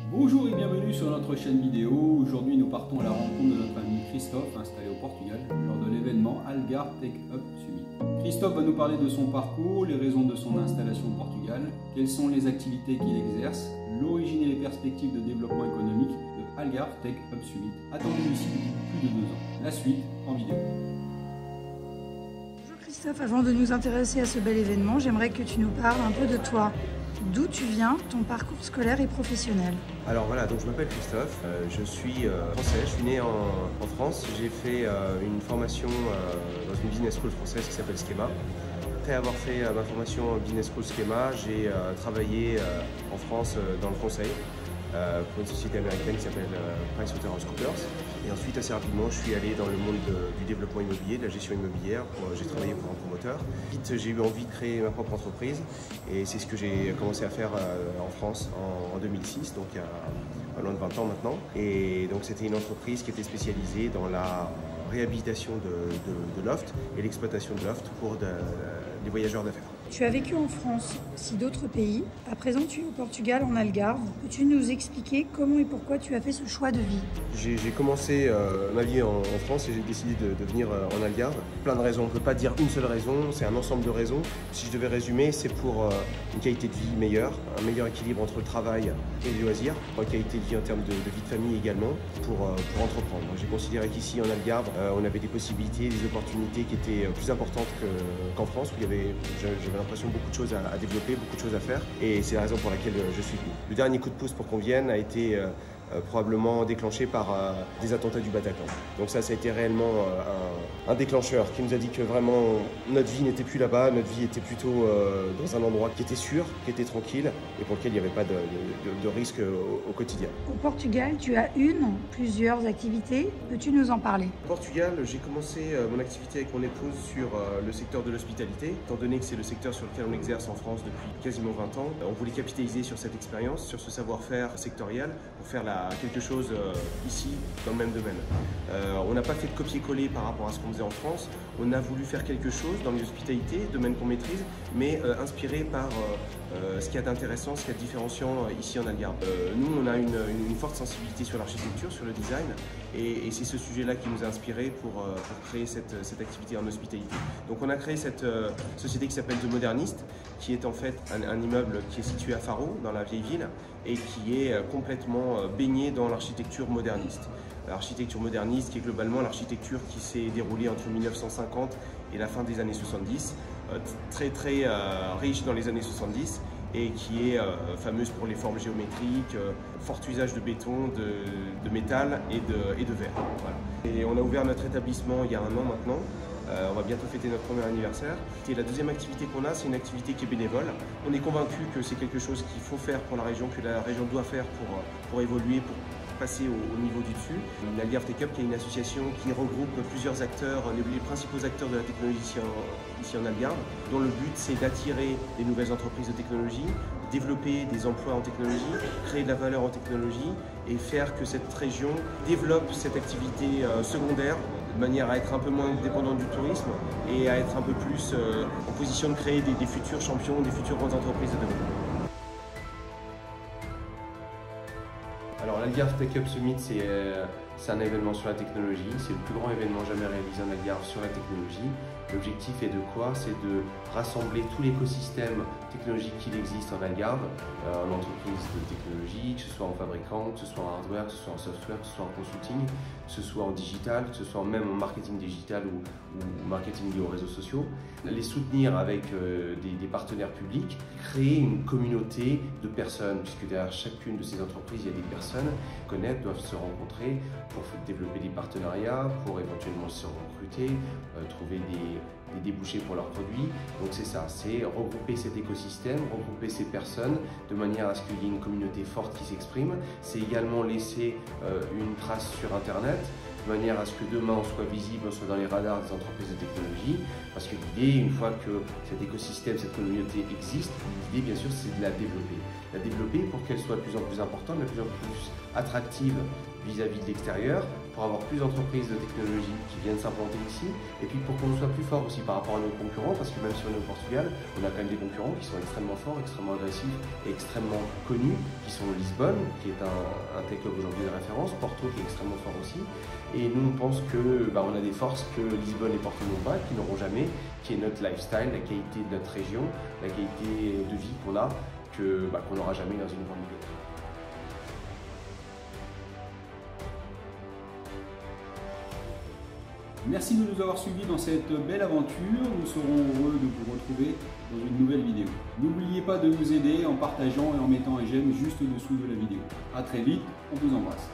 Bonjour et bienvenue sur notre chaîne vidéo. Aujourd'hui nous partons à la rencontre de notre ami Christophe, installé au Portugal, lors de l'événement Algarve Tech Hub Summit. Christophe va nous parler de son parcours, les raisons de son installation au Portugal, quelles sont les activités qu'il exerce, l'origine et les perspectives de développement économique de Algarve Tech Hub Summit, attendu ici depuis plus de 2 ans. La suite en vidéo. Bonjour Christophe, avant de nous intéresser à ce bel événement, j'aimerais que tu nous parles un peu de toi. D'où tu viens, ton parcours scolaire et professionnel? Alors voilà, donc je m'appelle Christophe, je suis français, je suis né en France, j'ai fait une formation dans une business school française qui s'appelle Schema. Après avoir fait ma formation en business school Schema, j'ai travaillé en France dans le conseil pour une société américaine qui s'appelle PricewaterhouseCoopers. Et ensuite, assez rapidement, je suis allé dans le monde du développement immobilier, de la gestion immobilière. J'ai travaillé pour un promoteur. Vite, j'ai eu envie de créer ma propre entreprise et c'est ce que j'ai commencé à faire en France en 2006, donc il y a pas loin de 20 ans maintenant. Et donc c'était une entreprise qui était spécialisée dans la réhabilitation de lofts et l'exploitation de lofts pour des voyageurs d'affaires. Tu as vécu en France, aussi d'autres pays. À présent, tu es au Portugal, en Algarve. Peux-tu nous expliquer comment et pourquoi tu as fait ce choix de vie? J'ai commencé ma vie en France et j'ai décidé de venir en Algarve. Plein de raisons, on ne peut pas dire une seule raison, c'est un ensemble de raisons. Si je devais résumer, c'est pour une qualité de vie meilleure, un meilleur équilibre entre le travail et les loisirs, une qualité de vie en termes de vie de famille également, pour entreprendre. J'ai considéré qu'ici en Algarve, on avait des possibilités, des opportunités qui étaient plus importantes qu'en France, où j'avais l'impression beaucoup de choses à développer, beaucoup de choses à faire, et c'est la raison pour laquelle je suis venu. Le dernier coup de pouce pour qu'on vienne a été probablement déclenché par des attentats du Bataclan. Donc ça a été réellement un déclencheur qui nous a dit que vraiment notre vie n'était plus là-bas, notre vie était plutôt dans un endroit qui était sûr, qui était tranquille et pour lequel il n'y avait pas de risque au quotidien. Au Portugal, tu as plusieurs activités. Peux-tu nous en parler? Au Portugal, j'ai commencé mon activité avec mon épouse sur le secteur de l'hospitalité. Étant donné que c'est le secteur sur lequel on exerce en France depuis quasiment 20 ans, on voulait capitaliser sur cette expérience, sur ce savoir-faire sectoriel pour faire quelque chose ici dans le même domaine. On n'a pas fait de copier-coller par rapport à ce qu'on faisait en France. On a voulu faire quelque chose dans l'hospitalité, domaine qu'on maîtrise, mais inspiré par ce qu'il y a d'intéressant, ce qu'il y a de différenciant ici en Algarve. Nous, on a une forte sensibilité sur l'architecture, sur le design, et c'est ce sujet-là qui nous a inspiré pour créer cette activité en hospitalité. Donc on a créé cette société qui s'appelle The Modernist, qui est en fait un immeuble qui est situé à Faro, dans la vieille ville, et qui est complètement baigné dans l'architecture moderniste. L'architecture moderniste qui est globalement l'architecture qui s'est déroulée entre 1950 et la fin des années 70, très riche dans les années 70 et qui est fameuse pour les formes géométriques, fort usage de béton, de métal et de verre. Voilà. Et on a ouvert notre établissement il y a 1 an maintenant. On va bientôt fêter notre premier anniversaire. Et la deuxième activité qu'on a, c'est une activité qui est bénévole. On est convaincu que c'est quelque chose qu'il faut faire pour la région, que la région doit faire pour évoluer, pour passer au niveau du dessus. L'Algarve Tech Hub, qui est une association qui regroupe plusieurs acteurs, les principaux acteurs de la technologie ici en Algarve, dont le but c'est d'attirer des nouvelles entreprises de technologie, développer des emplois en technologie, créer de la valeur en technologie et faire que cette région développe cette activité secondaire de manière à être un peu moins dépendante du tourisme et à être un peu plus en position de créer des futurs champions, des futures grandes entreprises de demain. Alors l'Algarve Tech Hub Summit, c'est un événement sur la technologie, c'est le plus grand événement jamais réalisé en Algarve sur la technologie. L'objectif est de quoi? C'est de rassembler tout l'écosystème technologique qu'il existe en Algarve, en entreprise de technologie, que ce soit en fabricant, que ce soit en hardware, que ce soit en software, que ce soit en consulting, que ce soit en digital, que ce soit même en marketing digital ou marketing lié aux réseaux sociaux. Les soutenir avec des partenaires publics, créer une communauté de personnes, puisque derrière chacune de ces entreprises, il y a des personnes qui connaissent, doivent se rencontrer pour développer des partenariats, pour éventuellement se recruter, trouver des débouchés pour leurs produits. Donc c'est ça, c'est regrouper cet écosystème, regrouper ces personnes de manière à ce qu'il y ait une communauté forte qui s'exprime. C'est également laisser une trace sur Internet, de manière à ce que demain on soit visible, on soit dans les radars des entreprises de technologie, parce que l'idée, une fois que cet écosystème, cette communauté existe, l'idée bien sûr c'est de la développer. La développer pour qu'elle soit de plus en plus importante, de plus en plus attractive vis-à-vis de l'extérieur, pour avoir plus d'entreprises de technologie qui viennent s'implanter ici, et puis pour qu'on soit plus fort aussi par rapport à nos concurrents, parce que même si on est au Portugal, on a quand même des concurrents qui sont extrêmement forts, extrêmement agressifs et extrêmement connus, qui sont Lisbonne, qui est un tech hub aujourd'hui de référence, Porto qui est extrêmement fort aussi, et nous on pense que on a des forces que Lisbonne et Porto n'ont pas, qui n'auront jamais, qui est notre lifestyle, la qualité de notre région, la qualité de vie qu'on a, qu'on n'aura jamais dans une grande ville. Merci de nous avoir suivis dans cette belle aventure. Nous serons heureux de vous retrouver dans une nouvelle vidéo. N'oubliez pas de nous aider en partageant et en mettant un j'aime juste dessous de la vidéo. A très vite, on vous embrasse.